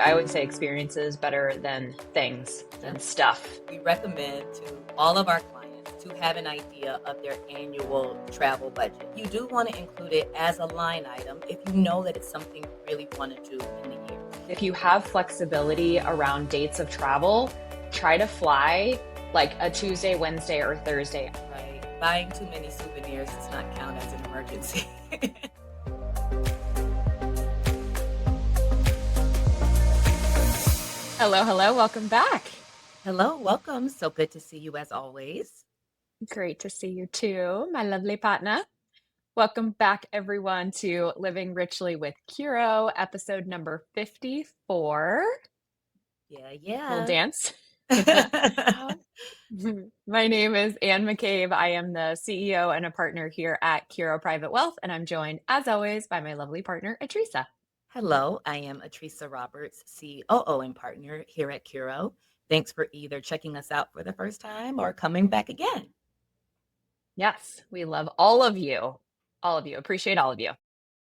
I would say experiences better than things and stuff. We recommend to all of our clients to have an idea of their annual travel budget. You do want to include it as a line item if you know that it's something you really want to do in the year. If you have flexibility around dates of travel, try to fly like a Tuesday, Wednesday, or Thursday. Right? Buying too many souvenirs does not count as an emergency. Hello, hello, welcome back. Hello, welcome. So good to see you as always. Great to see you too, my lovely partner. Welcome back, everyone, to Living Richly with Curo, episode number 54. Yeah, Little yeah. dance. My name is Anne McCabe. I am the CEO and a partner here at Curo Private Wealth, and I'm joined, as always, by my lovely partner, Atricia. Hello, I am Atricia Roberts, COO and partner here at Curo. Thanks for either checking us out for the first time or coming back again. Yes, we love all of you. All of you. Appreciate all of you.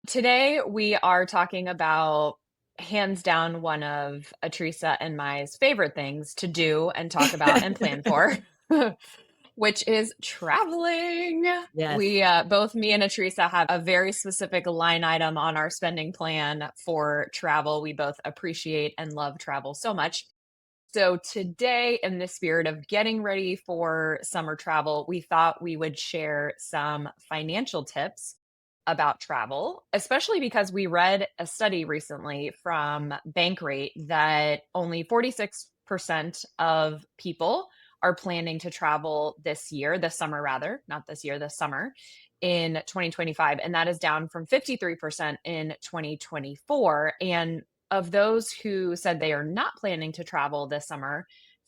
Today, we are talking about hands down one of Atricia and my favorite things to do and talk about and plan for, which is traveling. Yes. We both me and Atricia have a very specific line item on our spending plan for travel. We both appreciate and love travel so much. So today, in the spirit of getting ready for summer travel, we thought we would share some financial tips about travel, especially because we read a study recently from Bankrate that only 46% of people are planning to travel this summer rather, not this year, this summer in 2025. And that is down from 53% in 2024. And of those who said they are not planning to travel this summer,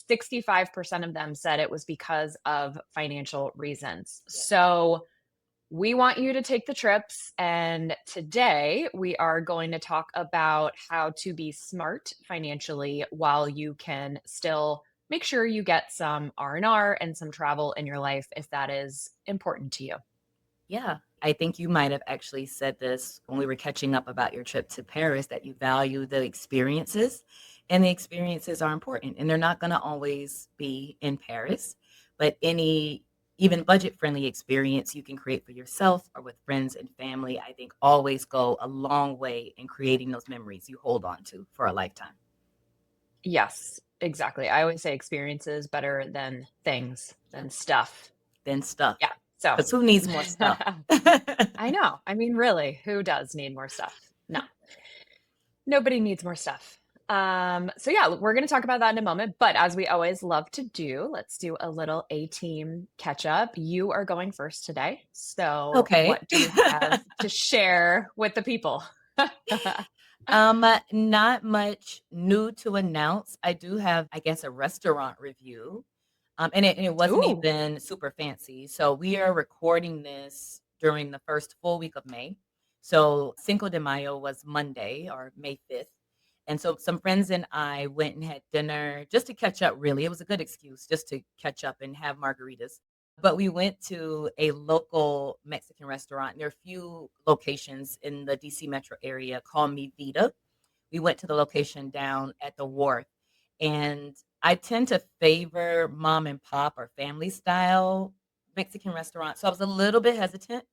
65% of them said it was because of financial reasons. Yeah. So we want you to take the trips. And today we are going to talk about how to be smart financially while you can still make sure you get some R&R and some travel in your life if that is important to you. Yeah. I think you might have actually said this when we were catching up about your trip to Paris that you value the experiences, and the experiences are important, and they're not going to always be in Paris, but any even budget-friendly experience you can create for yourself or with friends and family, I think always go a long way in creating those memories you hold on to for a lifetime. Yes, exactly. I always say experiences better than things, Yeah. than stuff. Then stuff. Yeah. So Because who needs more stuff? I know. I mean, really, who does need more stuff? No, nobody needs more stuff. So yeah, we're going to talk about that in a moment. But as we always love to do, let's do a little A team catch up. You are going first today. So Okay. what do you have to share with the people? Not much new to announce. I do have, I guess, a restaurant review. And it wasn't Ooh, even super fancy. So we are recording this during the first full week of May. So Cinco de Mayo was Monday or May 5th. And so some friends and I went and had dinner just to catch up, really. It was a good excuse just to catch up and have margaritas. But we went to a local Mexican restaurant. There are a few locations in the DC metro area called Mi Vida. We went to the location down at the wharf, and I tend to favor mom and pop or family style Mexican restaurants. So I was a little bit hesitant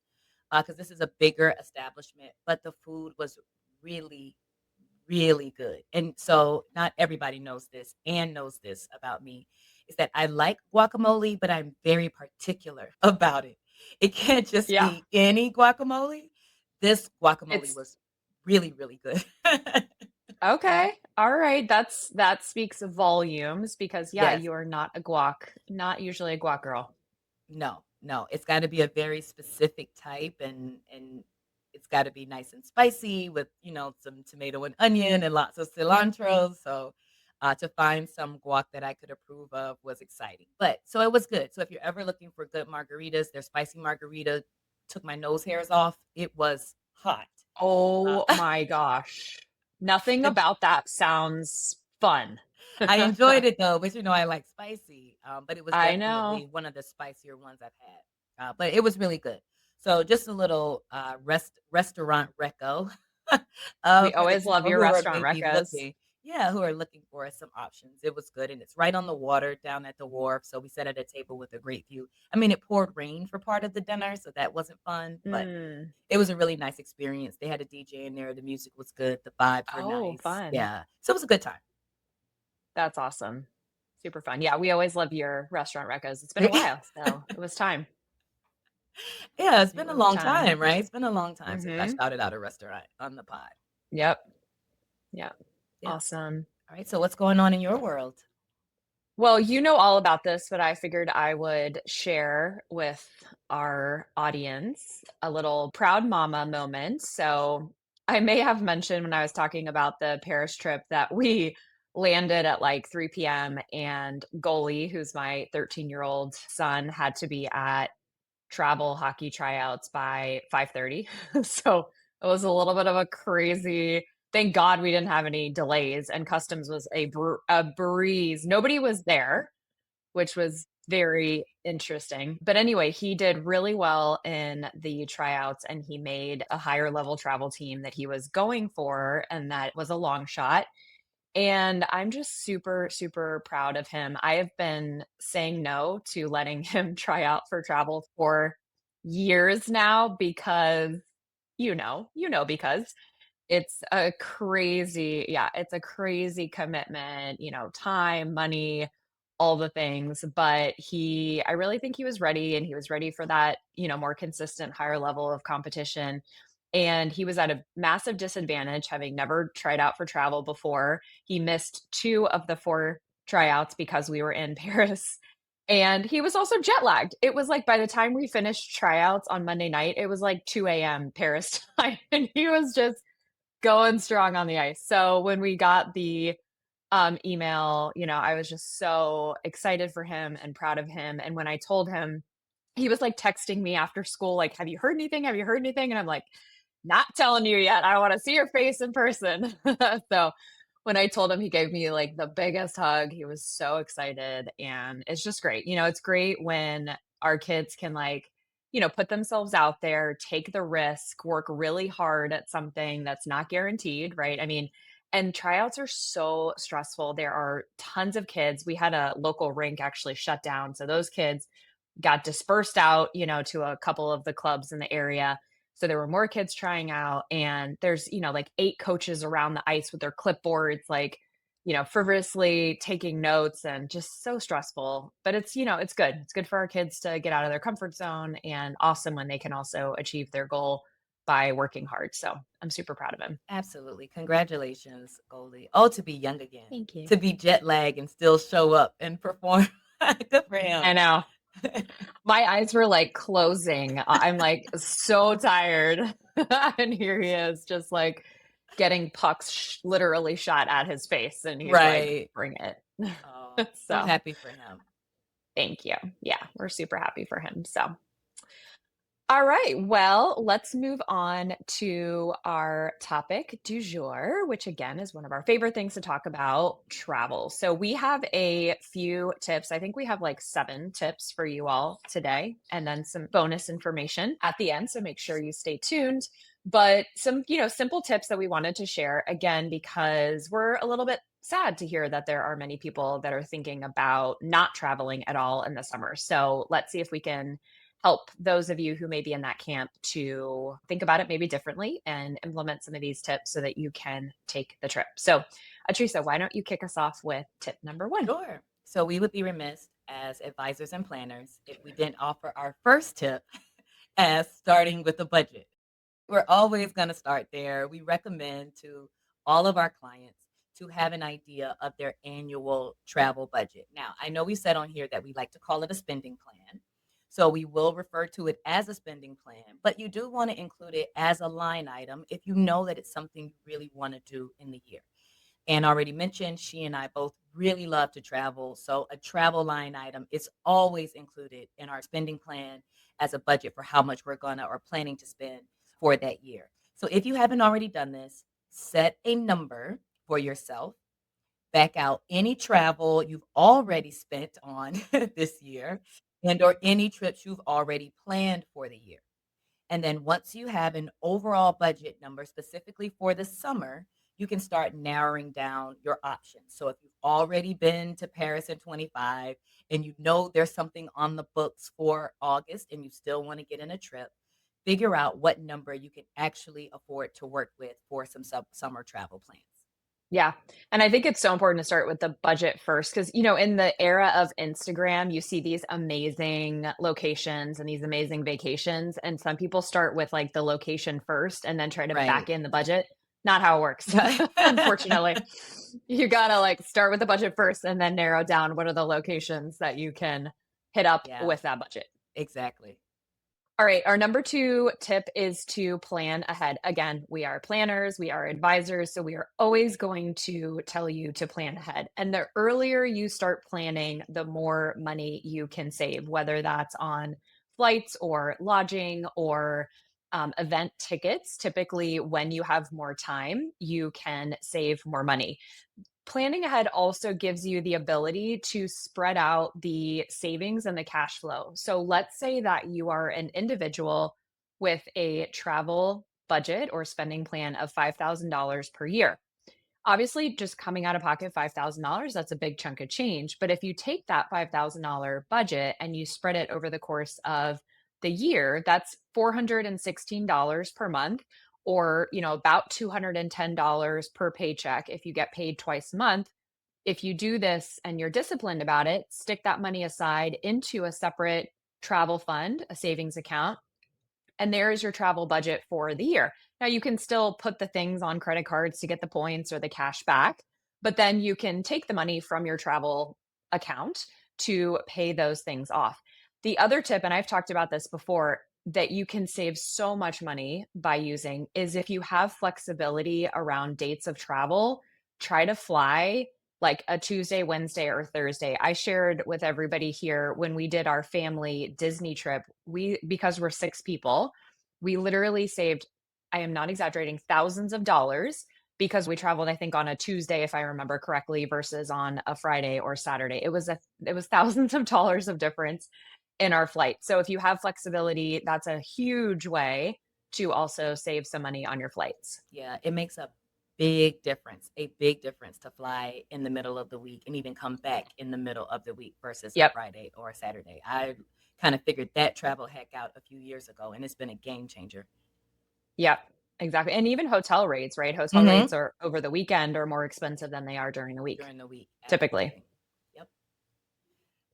because this is a bigger establishment, but the food was really, really good. And so not everybody knows this and knows this about me is that I like guacamole, but I'm very particular about it. It can't just yeah. be any guacamole. This guacamole It's was really, really good. okay. All right. That speaks volumes because yeah, Yes. you are not a guac, not usually a guac girl. No, no, it's gotta be a very specific type and it's gotta be nice and spicy with, some tomato and onion and lots of cilantro, so, to find some guac that I could approve of was exciting, but so it was good. So if you're ever looking for good margaritas, their spicy margarita took my nose hairs off. It was hot. Oh Uh, my gosh. Nothing about that sounds fun. I enjoyed it though, but I like spicy. But it was I definitely know. one of the spicier ones I've had. But it was really good. So just a little restaurant reco We for the always love people your who are restaurant maybe recos. looking. Yeah, who are looking for some options. It was good, and it's right on the water down at the wharf, so we sat at a table with a great view. I mean, it poured rain for part of the dinner, so that wasn't fun, but Mm. it was a really nice experience. They had a DJ in there, the music was good, the vibes were Oh, nice. fun. Yeah, so it was a good time. That's awesome. Super fun. Yeah, we always love your restaurant recos. It's been a while, so it was time. Yeah, it's It been a was long time. time, right? It's been a long time since I Mhm. shouted out a restaurant on the pod. Yep. Yep. Yeah. Awesome. Alright, so what's going on in your world? Well, you know all about this, but I figured I would share with our audience a little proud mama moment. So, I may have mentioned when I was talking about the Paris trip that we landed at like 3 p.m. and Goalie, who's my 13-year-old son, had to be at travel hockey tryouts by 5:30. So it was a little bit of a crazy, thank God we didn't have any delays and customs was a breeze. Nobody was there, which was very interesting. But anyway, he did really well in the tryouts and he made a higher level travel team that he was going for, and that was a long shot. And I'm just super, super proud of him. I have been saying no to letting him try out for travel for years now because because it's a crazy, yeah, it's a crazy commitment, time, money, all the things, but I really think he was ready and he was ready for that, more consistent higher level of competition. And he was at a massive disadvantage having never tried out for travel before. He missed 2 of the 4 tryouts because we were in Paris. And he was also jet lagged. It was like by the time we finished tryouts on Monday night, it was like 2 a.m. Paris time. And he was just going strong on the ice. So when we got the email, I was just so excited for him and proud of him. And when I told him, he was like texting me after school, like, "Have you heard anything? Have you heard anything?" And I'm like, "Not telling you yet. I want to see your face in person." So when I told him, he gave me like the biggest hug. He was so excited. And it's just great. It's great when our kids can put themselves out there, take the risk, work really hard at something that's not guaranteed, right? I mean, and tryouts are so stressful. There are tons of kids. We had a local rink actually shut down. So those kids got dispersed out, to a couple of the clubs in the area. So there were more kids trying out, and there's, like 8 coaches around the ice with their clipboards, like, frivolously taking notes and just so stressful. But it's good. It's good for our kids to get out of their comfort zone and awesome when they can also achieve their goal by working hard. So I'm super proud of him. Absolutely. Congratulations, Goldie. Oh, to be young again, Thank you. to be jet lag and still show up and perform. Good for I him. know. My eyes were like closing. I'm like so tired. And here he is just like getting pucks literally shot at his face. And he's like, Right. bring it. Oh, so So happy for him. thank you. Yeah, we're super happy for him. So all right. Well, let's move on to our topic du jour, which again is one of our favorite things to talk about, travel. So we have a few tips. I think we have like 7 tips for you all today, and then some bonus information at the end. So make sure you stay tuned. But some, simple tips that we wanted to share again, because we're a little bit sad to hear that there are many people that are thinking about not traveling at all in the summer. So let's see if we can help those of you who may be in that camp to think about it maybe differently and implement some of these tips so that you can take the trip. So, Atricia, why don't you kick us off with tip number 1? Sure. So we would be remiss as advisors and planners if we didn't offer our first tip as starting with a budget. We're always going to start there. We recommend to all of our clients to have an idea of their annual travel budget. Now, I know we said on here that we like to call it a spending plan. So we will refer to it as a spending plan, but you do want to include it as a line item if you know that it's something you really want to do in the year. And already mentioned, she and I both really love to travel. So a travel line item is always included in our spending plan as a budget for how much we're gonna or planning to spend for that year. So if you haven't already done this, set a number for yourself, back out any travel you've already spent on this year and or any trips you've already planned for the year. And then once you have an overall budget number specifically for the summer, you can start narrowing down your options. So if you've already been to Paris in 25 and you know there's something on the books for August and you still want to get in a trip, figure out what number you can actually afford to work with for some summer travel plans. Yeah. And I think it's so important to start with the budget first because, in the era of Instagram, you see these amazing locations and these amazing vacations. And some people start with like the location first and then try to back Right. in the budget. Not how it works, unfortunately. You got to like start with the budget first and then narrow down what are the locations that you can hit up Yeah, with that budget. exactly. All right, our number 2 tip is to plan ahead. Again, we are planners, we are advisors, so we are always going to tell you to plan ahead. And the earlier you start planning, the more money you can save, whether that's on flights or lodging or event tickets. Typically, when you have more time, you can save more money. Planning ahead also gives you the ability to spread out the savings and the cash flow. So let's say that you are an individual with a travel budget or spending plan of $5,000 per year. Obviously, just coming out of pocket $5,000, that's a big chunk of change. But if you take that $5,000 budget and you spread it over the course of the year, that's $416 per month or, about $210 per paycheck if you get paid twice a month. If you do this and you're disciplined about it, stick that money aside into a separate travel fund, a savings account, and there is your travel budget for the year. Now, you can still put the things on credit cards to get the points or the cash back, but then you can take the money from your travel account to pay those things off. The other tip, and I've talked about this before, that you can save so much money by using is if you have flexibility around dates of travel, try to fly like a Tuesday, Wednesday, or Thursday. I shared with everybody here when we did our family Disney trip, because we're 6 people, we literally saved, I am not exaggerating, thousands of dollars because we traveled, I think, on a Tuesday, if I remember correctly, versus on a Friday or Saturday. It was thousands of dollars of difference in our flight. So if you have flexibility, that's a huge way to also save some money on your flights. Yeah, it makes a big difference to fly in the middle of the week and even come back in the middle of the week versus a Yep. Friday or a Saturday. I kind of figured that travel hack out a few years ago, and it's been a game changer. Yep, exactly, and even hotel rates, right? Hotel rates Mhm. are over the weekend are more expensive than they are during the week, During the week, typically. absolutely. Yep.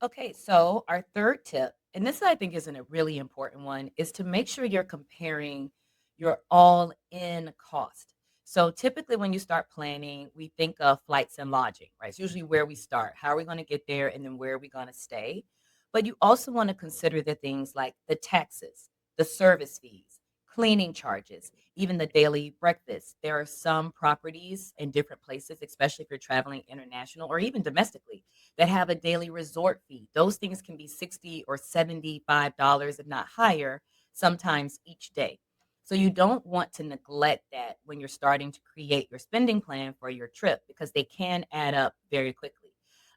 Okay, so our third tip, and this I think isn't a really important one, is to make sure you're comparing your all in cost. So typically, when you start planning, we think of flights and lodging, right? It's usually where we start. How are we going to get there? And then where are we going to stay? But you also want to consider the things like the taxes, the service fees, cleaning charges, even the daily breakfast. There are some properties in different places, especially if you're traveling international or even domestically, that have a daily resort fee. Those things can be 60 or $75, if not higher, sometimes each day. So you don't want to neglect that when you're starting to create your spending plan for your trip because they can add up very quickly.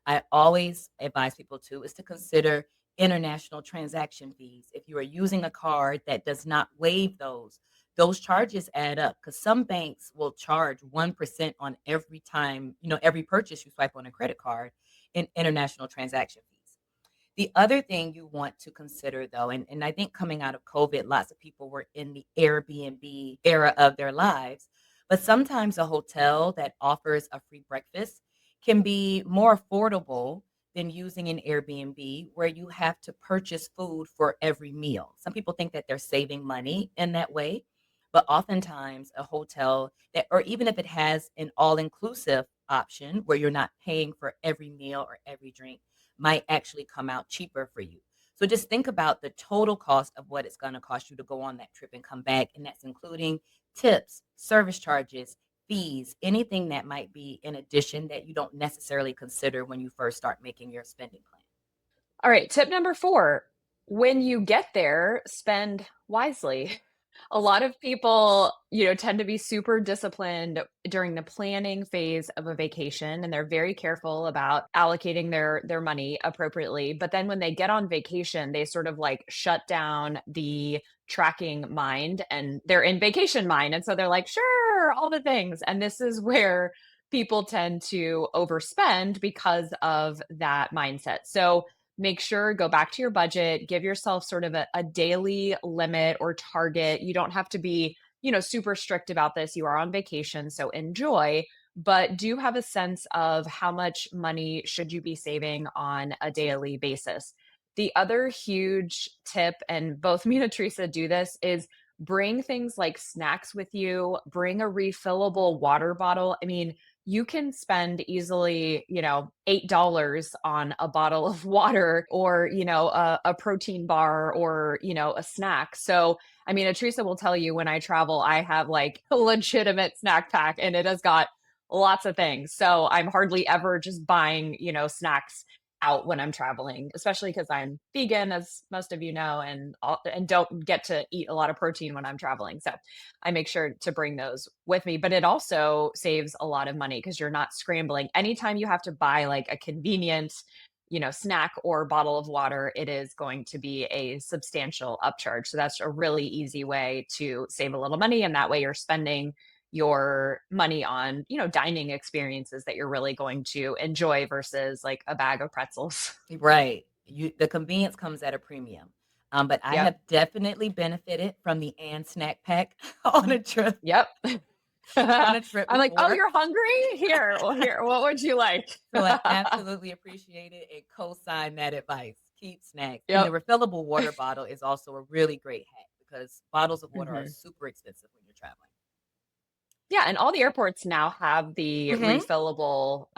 I always advise people to is to consider international transaction fees. If you are using a card that does not waive those charges add up because some banks will charge 1% on every time, every purchase you swipe on a credit card in international transaction fees. The other thing you want to consider, though, and I think coming out of COVID, lots of people were in the Airbnb era of their lives, but sometimes a hotel that offers a free breakfast can be more affordable than using an Airbnb where you have to purchase food for every meal. Some people think that they're saving money in that way, but oftentimes a hotel that, or even if it has an all inclusive option where you're not paying for every meal or every drink, might actually come out cheaper for you. So just think about the total cost of what it's going to cost you to go on that trip and come back. And that's including tips, service charges, fees, anything that might be in addition that you don't necessarily consider when you first start making your spending plan. All right, tip number 4, when you get there, spend wisely. A lot of people, tend to be super disciplined during the planning phase of a vacation, and they're very careful about allocating their money appropriately. But then when they get on vacation, they sort of like shut down the tracking mind and they're in vacation mind. And so they're like, sure, all the things. And this is where people tend to overspend because of that mindset. So make sure go back to your budget, give yourself sort of a daily limit or target. You don't have to be, super strict about this. You are on vacation, so enjoy, but do have a sense of how much money should you be saving on a daily basis. The other huge tip, and both me and Teresa do this, is bring things like snacks with you, bring a refillable water bottle. I mean, you can spend easily, $8 on a bottle of water or, a protein bar or, a snack. So, I mean, Teresa will tell you when I travel, I have like a legitimate snack pack and it has got lots of things. So I'm hardly ever just buying, snacks out when I'm traveling, especially because I'm vegan, as most of you know, and don't get to eat a lot of protein when I'm traveling. So I make sure to bring those with me, but it also saves a lot of money because you're not scrambling. Anytime you have to buy like a convenient, snack or bottle of water, it is going to be a substantial upcharge. So that's a really easy way to save a little money. And that way you're spending your money on, dining experiences that you're really going to enjoy versus like a bag of pretzels. Right. The convenience comes at a premium. But I Yep. have definitely benefited from the and snack pack on a trip Yep. on a trip I'm like, "Oh, before. you're hungry? Here, well, here, what would you like?" So I absolutely appreciate it and co-sign that advice. Keep snacks. And the Yep. refillable water bottle is also a really great hack because bottles of water are Mhm. super expensive when you're traveling. Yeah, and all the airports now have the Mhm. refillable,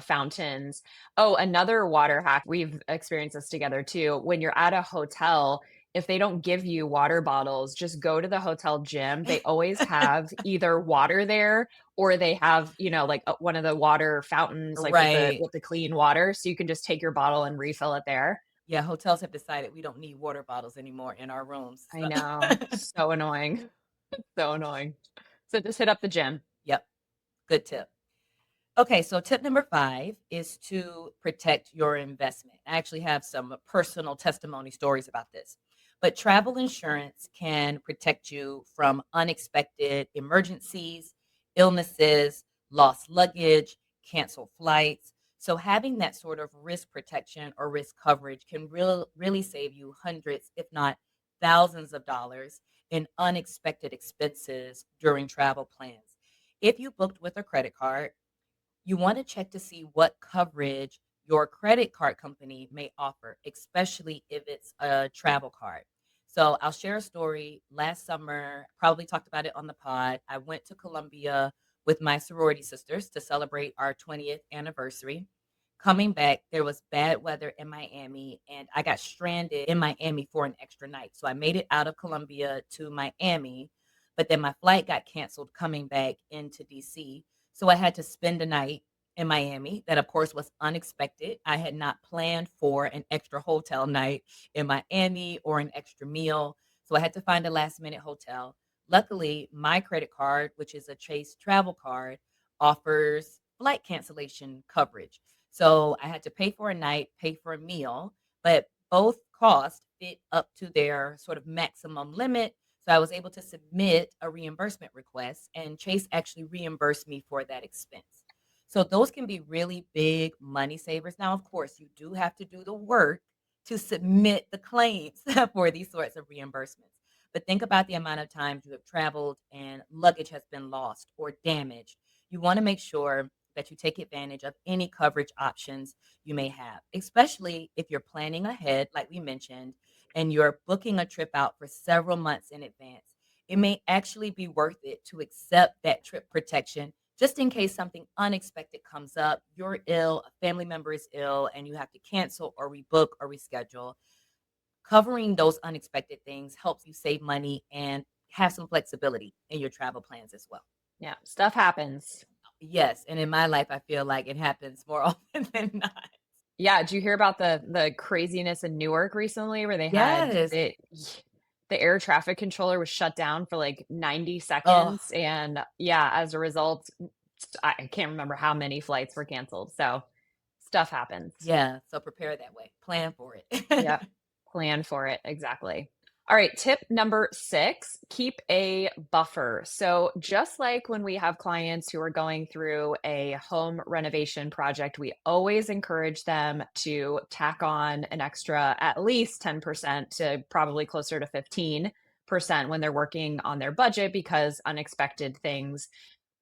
fountains. Oh, another water hack, we've experienced this together too. When you're at a hotel, if they don't give you water bottles, just go to the hotel gym. They always have either water there or they have, like one of the water fountains, like with the Right. with the clean water, so you can just take your bottle and refill it there. Yeah, hotels have decided we don't need water bottles anymore in our rooms. I So know, so annoying, so annoying. So just hit up the gym. Yep, good tip. Okay, so tip number 5 is to protect your investment. I actually have some personal testimony stories about this. But travel insurance can protect you from unexpected emergencies, illnesses, lost luggage, canceled flights. So having that sort of risk protection or risk coverage can really save you hundreds, if not thousands of dollars in unexpected expenses during travel plans. If you booked with a credit card, you want to check to see what coverage your credit card company may offer, especially if it's a travel card. So I'll share a story. Last summer, probably talked about it on the pod. I went to Colombia with my sorority sisters to celebrate our 20th anniversary. Coming back, there was bad weather in Miami, and I got stranded in Miami for an extra night. So I made it out of Colombia to Miami, but then my flight got canceled coming back into DC. So I had to spend a night in Miami. That, of course, was unexpected. I had not planned for an extra hotel night in Miami or an extra meal. So I had to find a last minute hotel. Luckily, my credit card, which is a Chase travel card, offers flight cancellation coverage. So I had to pay for a night, pay for a meal, but both costs fit up to their sort of maximum limit. So I was able to submit a reimbursement request, and Chase actually reimbursed me for that expense. So those can be really big money savers. Now, of course, you do have to do the work to submit the claims for these sorts of reimbursements. But think about the amount of times you have traveled and luggage has been lost or damaged. You want to make sure that you take advantage of any coverage options you may have, especially if you're planning ahead, like we mentioned, and you're booking a trip out for several months in advance. It may actually be worth it to accept that trip protection just in case something unexpected comes up. You're ill, a family member is ill, and you have to cancel or rebook or reschedule. Covering those unexpected things helps you save money and have some flexibility in your travel plans as well. Yeah, stuff happens. Yes, and in my life, I feel like it happens more often than not. Yeah, did you hear about the craziness in Newark recently where they had Yes. it the air traffic controller was shut down for like 90 Oh, seconds, and yeah, as a result, I can't remember how many flights were canceled, so stuff happens. yeah, so prepare that way. Plan for Yep. it. Plan for it, exactly. All right, tip number 6, keep a buffer. So, just like when we have clients who are going through a home renovation project, we always encourage them to tack on an extra at least 10% to probably closer to 15% when they're working on their budget because unexpected things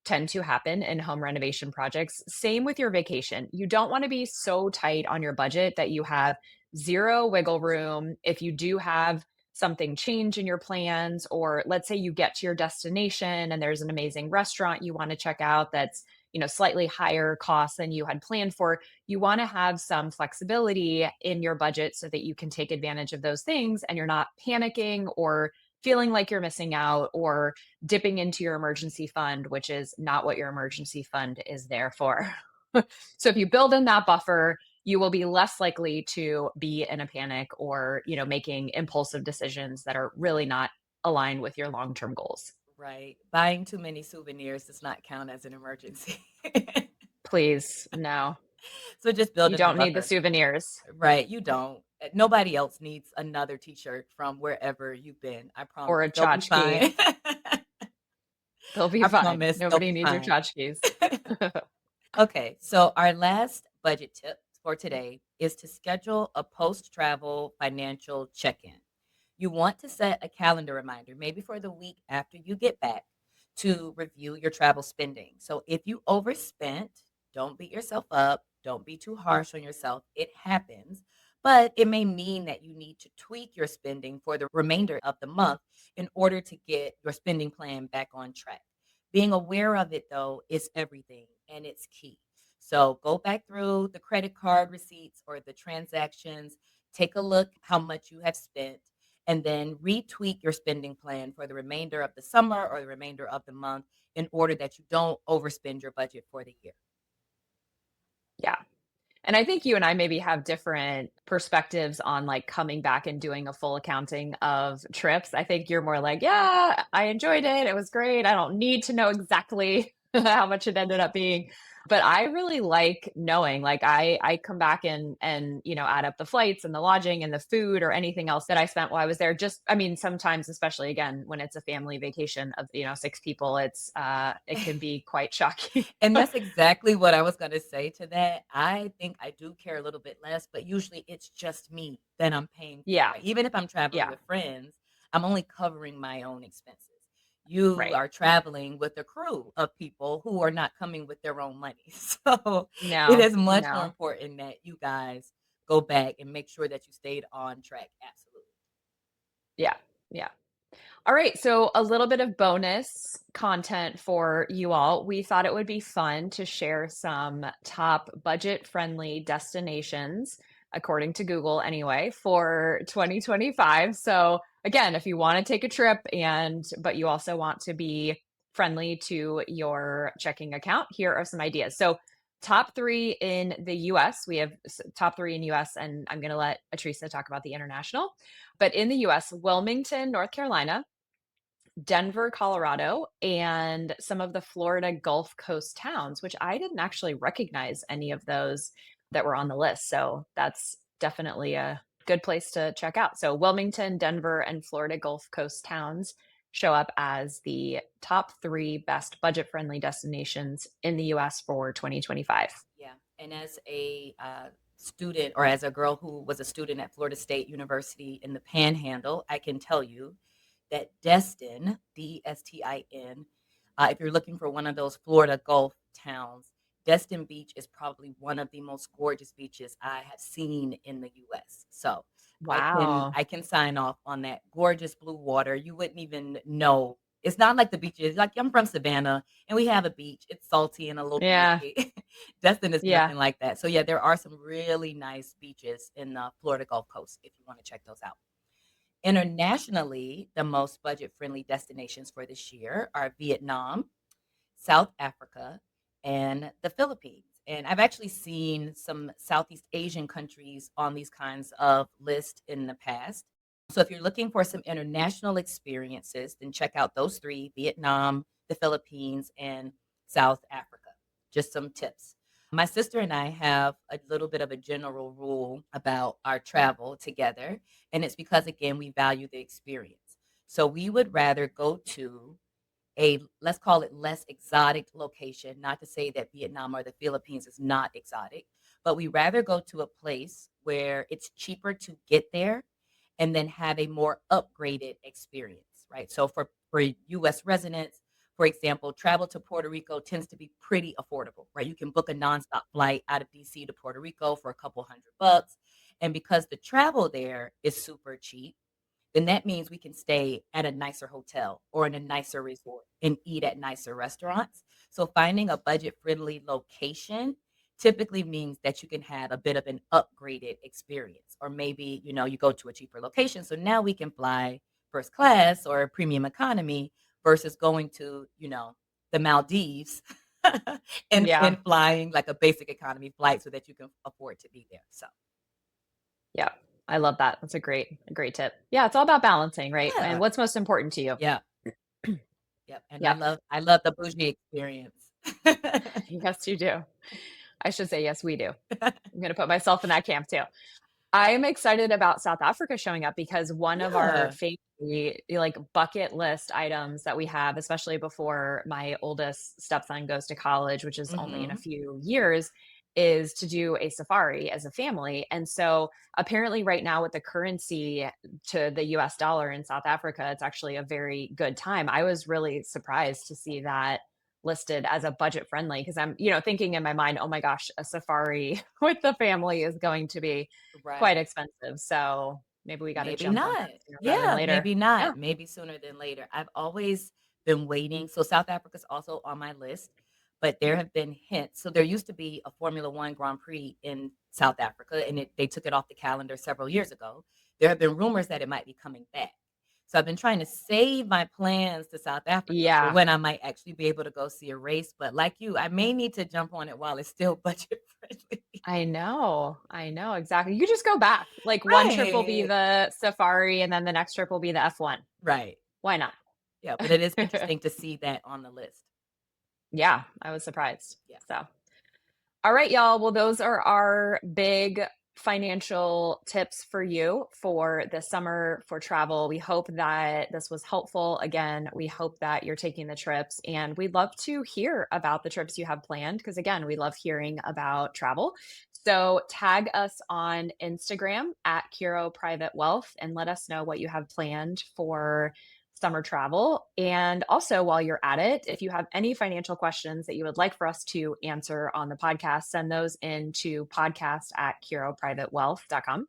tend to happen in home renovation projects. Same with your vacation. You don't want to be so tight on your budget that you have zero wiggle room. If you do have something change in your plans, or let's say you get to your destination and there's an amazing restaurant you want to check out that's slightly higher cost than you had planned for, you want to have some flexibility in your budget so that you can take advantage of those things and you're not panicking or feeling like you're missing out or dipping into your emergency fund, which is not what your emergency fund is there for. So if you build in that buffer, you will be less likely to be in a panic or, making impulsive decisions that are really not aligned with your long-term goals. Right. Buying too many souvenirs does not count as an emergency. Please, no. So just build You in the don't need the buffer. souvenirs Right, you don't. Nobody else needs another t-shirt from wherever you've been. I promise or a they'll be tchotchke. fine. They'll be I fine. promise they'll Nobody be needs your fine. tchotchkes. Okay, so our last budget tip for today is to schedule a post-travel financial check-in. You want to set a calendar reminder, maybe for the week after you get back, to review your travel spending. So if you overspent, don't beat yourself up. Don't be too harsh on yourself. It happens. But it may mean that you need to tweak your spending for the remainder of the month in order to get your spending plan back on track. Being aware of it, though, is everything and it's key. So go back through the credit card receipts or the transactions, take a look how much you have spent, and then retweak your spending plan for the remainder of the summer or the remainder of the month in order that you don't overspend your budget for the year. Yeah. And I think you and I maybe have different perspectives on like coming back and doing a full accounting of trips. I think you're more like, yeah, I enjoyed it. It was great. I don't need to know exactly how much it ended up being. But I really like knowing, like I come back and add up the flights and the lodging and the food or anything else that I spent while I was there. Just I mean, sometimes, especially again, when it's a family vacation of 6 people, it can be quite shocking. And that's exactly what I was gonna say to that. I think I do care a little bit less, but usually it's just me that I'm paying Yeah. for. Even if I'm traveling Yeah. with friends, I'm only covering my own expenses. You Right. are traveling with a crew of people who are not coming with their own money. So it No, is much more no. important that you guys go back and make sure that you stayed on track. Absolutely. Yeah. Yeah. All right, so a little bit of bonus content for you all. We thought it would be fun to share some top budget friendly destinations, according to Google anyway, for 2025. So, again, if you want to take a trip but you also want to be friendly to your checking account, here are some ideas. So, top 3 in the US, we have top 3 in US, and I'm going to let Atricia talk about the international. But in the US, Wilmington, North Carolina, Denver, Colorado, and some of the Florida Gulf Coast towns, which I didn't actually recognize any of those that were on the list. So that's definitely a good place to check out. So Wilmington, Denver, and Florida Gulf Coast towns show up as the top 3 best budget friendly destinations in the US for 2025. Yeah, and as a, student or as a girl who was a student at Florida State University in the Panhandle, I can tell you that Destin, Destin, if you're looking for one of those Florida Gulf towns, Destin Beach is probably one of the most gorgeous beaches I have seen in the US. So, Wow. I can sign off on that gorgeous blue water. You wouldn't even know. It's not like the beaches like, I'm from Savannah, and we have a beach. It's salty and a little Yeah. nasty. Destin is Yeah. nothing like that. So, yeah, there are some really nice beaches in the Florida Gulf Coast if you wanna check those out. Internationally, the most budget-friendly destinations for this year are Vietnam, South Africa, and the Philippines. And I've actually seen some Southeast Asian countries on these kinds of lists in the past. So if you're looking for some international experiences, then check out those three: Vietnam, the Philippines, and South Africa. Just some tips. My sister and I have a little bit of a general rule about our travel together, and it's because, again, we value the experience. So we would rather go to a, let's call it, less exotic location. Not to say that Vietnam or the Philippines is not exotic, but we rather go to a place where it's cheaper to get there and then have a more upgraded experience, right? So for US residents, for example, travel to Puerto Rico tends to be pretty affordable, right? You can book a nonstop flight out of DC to Puerto Rico for a couple $100. And because the travel there is super cheap, then that means we can stay at a nicer hotel or in a nicer resort and eat at nicer restaurants. So finding a budget-friendly location typically means that you can have a bit of an upgraded experience. Or maybe, you go to a cheaper location. So now we can fly first class or premium economy versus going to, the Maldives and, Yeah. and flying like a basic economy flight so that you can afford to be there. So Yeah. I love that. That's a great tip. Yeah, it's all about balancing, right? And yeah. what's most important to you. Yeah. Yep, and I Yeah. love I love the bougie experience. Yes, you do. I should say, yes, we do. I'm going to put myself in that camp too. I'm excited about South Africa showing up because one of our Yeah. favorite, like, bucket list items that we have, especially before my oldest stepson goes to college, which is only in a Mhm. few years, is to do a safari as a family. And so apparently right now with the currency to the US dollar in South Africa, it's actually a very good time. I was really surprised to see that listed as a budget friendly because I'm, thinking in my mind, oh my gosh, a safari with the family is going to be quite Right. expensive, so maybe we gotta Maybe jump on not. that sooner rather than Yeah, later. maybe Yeah. not. Maybe sooner than later. I've always been waiting. So South Africa's also on my list, but there have been hints. So there used to be a Formula One Grand Prix in South Africa, and they took it off the calendar several years ago. There have been rumors that it might be coming back. So I've been trying to save my plans to South Africa for Yeah. when I might actually be able to go see a race. But like you, I may need to jump on it while it's still budget friendly. I know, exactly. You just go back. Like, one trip will be Right. the safari, and then the next trip will be the F1. Right. Why not? Yeah, but it is interesting to see that on the list. Yeah, I was surprised. Yeah. So all right, y'all. Well, those are our big financial tips for you for the summer for travel. We hope that this was helpful. Again, we hope that you're taking the trips, and we'd love to hear about the trips you have planned because, again, we love hearing about travel. So tag us on Instagram at Curo Private Wealth and let us know what you have planned for summer travel. And also, while you're at it, if you have any financial questions that you would like for us to answer on the podcast, send those into podcast@curoprivatewealth.com.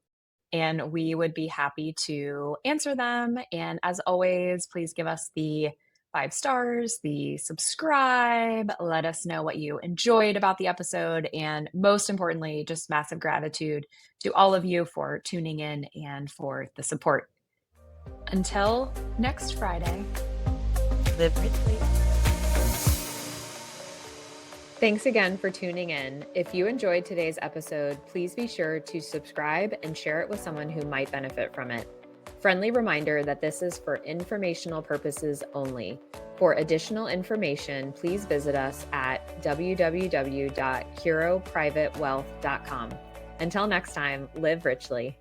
And we would be happy to answer them. And as always, please give us the 5 stars, the subscribe, let us know what you enjoyed about the episode. And most importantly, just massive gratitude to all of you for tuning in and for the support. Until next Friday. Live richly. Thanks again for tuning in. If you enjoyed today's episode, please be sure to subscribe and share it with someone who might benefit from it. Friendly reminder that this is for informational purposes only. For additional information, please visit us at www.curoprivatewealth.com. Until next time, live richly.